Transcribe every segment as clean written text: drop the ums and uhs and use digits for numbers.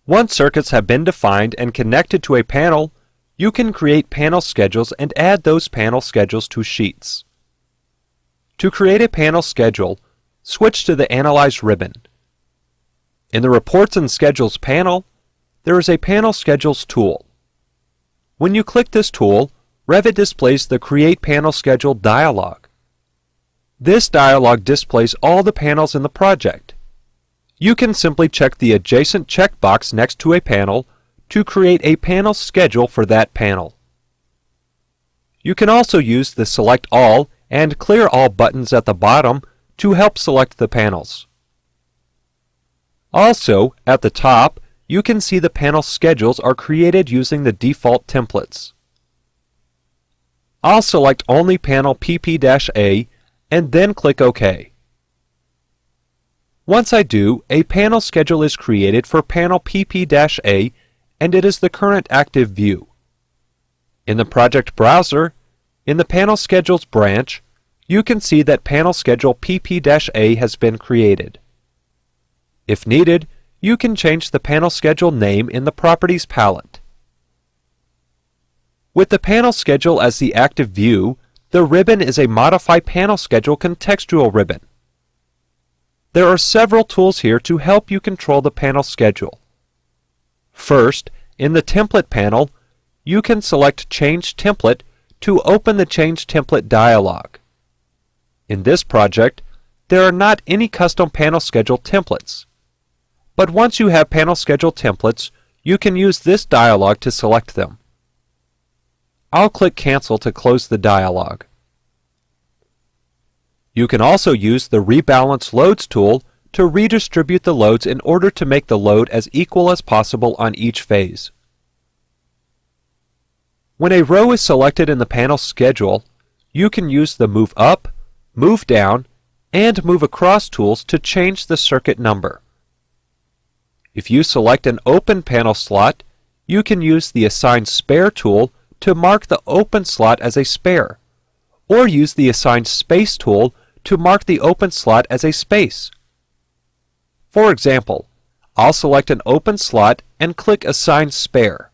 Once circuits have been defined and connected to a panel, you can create panel schedules and add those panel schedules to sheets. To create a panel schedule, switch to the Analyze ribbon. In the Reports and Schedules panel, there is a Panel Schedules tool. When you click this tool, Revit displays the Create Panel Schedule dialog. This dialog displays all the panels in the project. You can simply check the adjacent checkbox next to a panel to create a panel schedule for that panel. You can also use the Select All and Clear All buttons at the bottom to help select the panels. Also, at the top, you can see the panel schedules are created using the default templates. I'll select only panel PP-A and then click OK. Once I do, a panel schedule is created for panel PP-A and it is the current active view. In the project browser, in the Panel Schedules branch, you can see that panel schedule PP-A has been created. If needed, you can change the panel schedule name in the Properties palette. With the panel schedule as the active view, the ribbon is a Modify Panel Schedule contextual ribbon. There are several tools here to help you control the panel schedule. First, in the Template panel, you can select Change Template to open the Change Template dialog. In this project, there are not any custom panel schedule templates. But once you have panel schedule templates, you can use this dialog to select them. I'll click Cancel to close the dialog. You can also use the Rebalance Loads tool to redistribute the loads in order to make the load as equal as possible on each phase. When a row is selected in the panel schedule, you can use the Move Up, Move Down, and Move Across tools to change the circuit number. If you select an open panel slot, you can use the Assign Spare tool to mark the open slot as a spare, or use the Assign Space tool to mark the open slot as a space. For example, I'll select an open slot and click Assign Spare.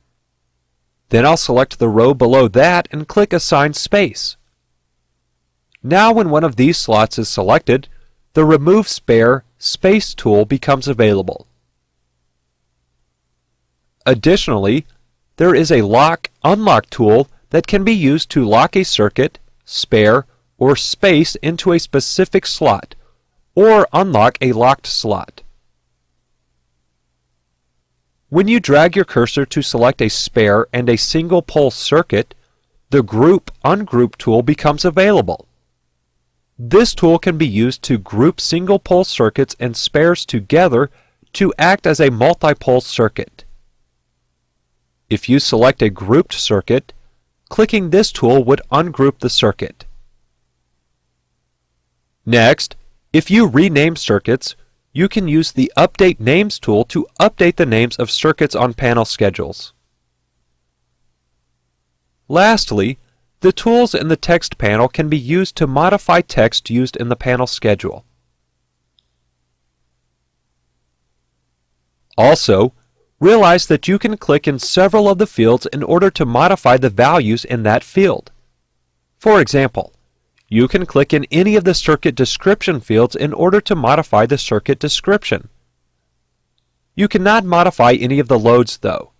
Then I'll select the row below that and click Assign Space. Now when one of these slots is selected, the Remove Spare Space tool becomes available. Additionally, there is a Lock/Unlock tool that can be used to lock a circuit, spare, or space into a specific slot, or unlock a locked slot. When you drag your cursor to select a spare and a single pole circuit, the Group/Ungroup tool becomes available. This tool can be used to group single pole circuits and spares together to act as a multi-pole circuit. If you select a grouped circuit, clicking this tool would ungroup the circuit. Next, if you rename circuits, you can use the Update Names tool to update the names of circuits on panel schedules. Lastly, the tools in the Text panel can be used to modify text used in the panel schedule. Also, realize that you can click in several of the fields in order to modify the values in that field. For example, you can click in any of the circuit description fields in order to modify the circuit description. You cannot modify any of the loads though.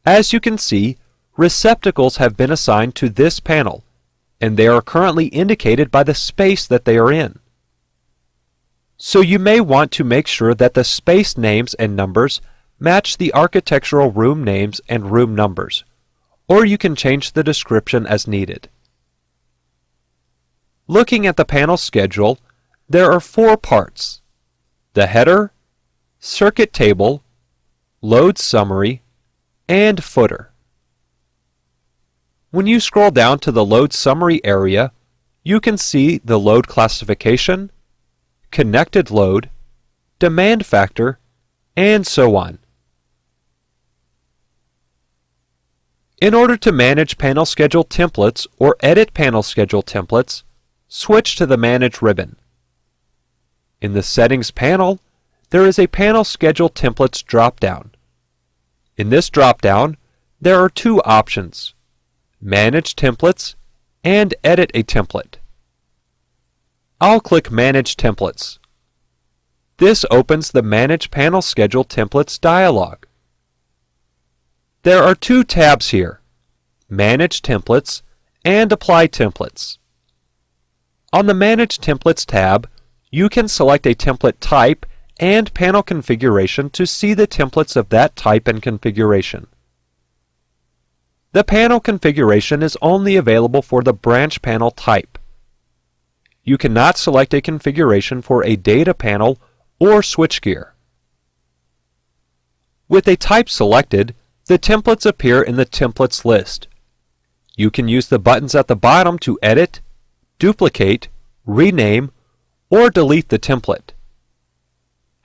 As you can see, receptacles have been assigned to this panel, and they are currently indicated by the space that they are in. So you may want to make sure that the space names and numbers match the architectural room names and room numbers, or you can change the description as needed. Looking at the panel schedule, there are 4 parts: the header, circuit table, load summary, and footer. When you scroll down to the load summary area, you can see the load classification, connected load, demand factor, and so on. In order to manage panel schedule templates or edit panel schedule templates, switch to the Manage ribbon. In the Settings panel, there is a Panel Schedule Templates drop-down. In this drop-down, there are two options: Manage Templates and Edit a Template. I'll click Manage Templates. This opens the Manage Panel Schedule Templates dialog. There are two tabs here: Manage Templates and Apply Templates. On the Manage Templates tab, you can select a template type and panel configuration to see the templates of that type and configuration. The panel configuration is only available for the branch panel type. You cannot select a configuration for a data panel or switchgear. With a type selected, the templates appear in the templates list. You can use the buttons at the bottom to edit, duplicate, rename, or delete the template.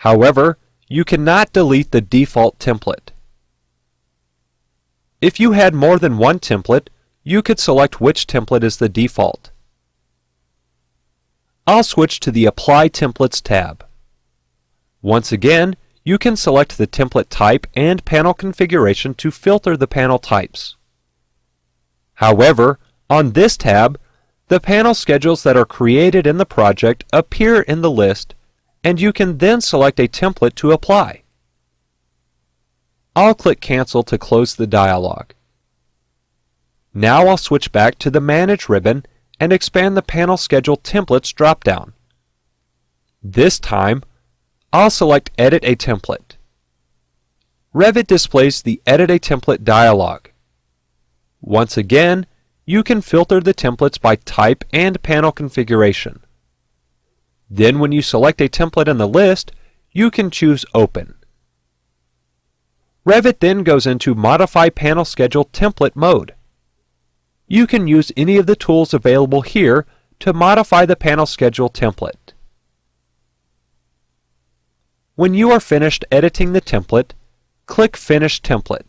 However, you cannot delete the default template. If you had more than one template, you could select which template is the default. I'll switch to the Apply Templates tab. Once again, you can select the template type and panel configuration to filter the panel types. However, on this tab, the panel schedules that are created in the project appear in the list, and you can then select a template to apply. I'll click Cancel to close the dialog. Now I'll switch back to the Manage ribbon and expand the Panel Schedule Templates drop-down. This time, I'll select Edit a Template. Revit displays the Edit a Template dialog. Once again, you can filter the templates by type and panel configuration. Then when you select a template in the list, you can choose Open. Revit then goes into Modify Panel Schedule Template mode. You can use any of the tools available here to modify the panel schedule template. When you are finished editing the template, click Finish Template.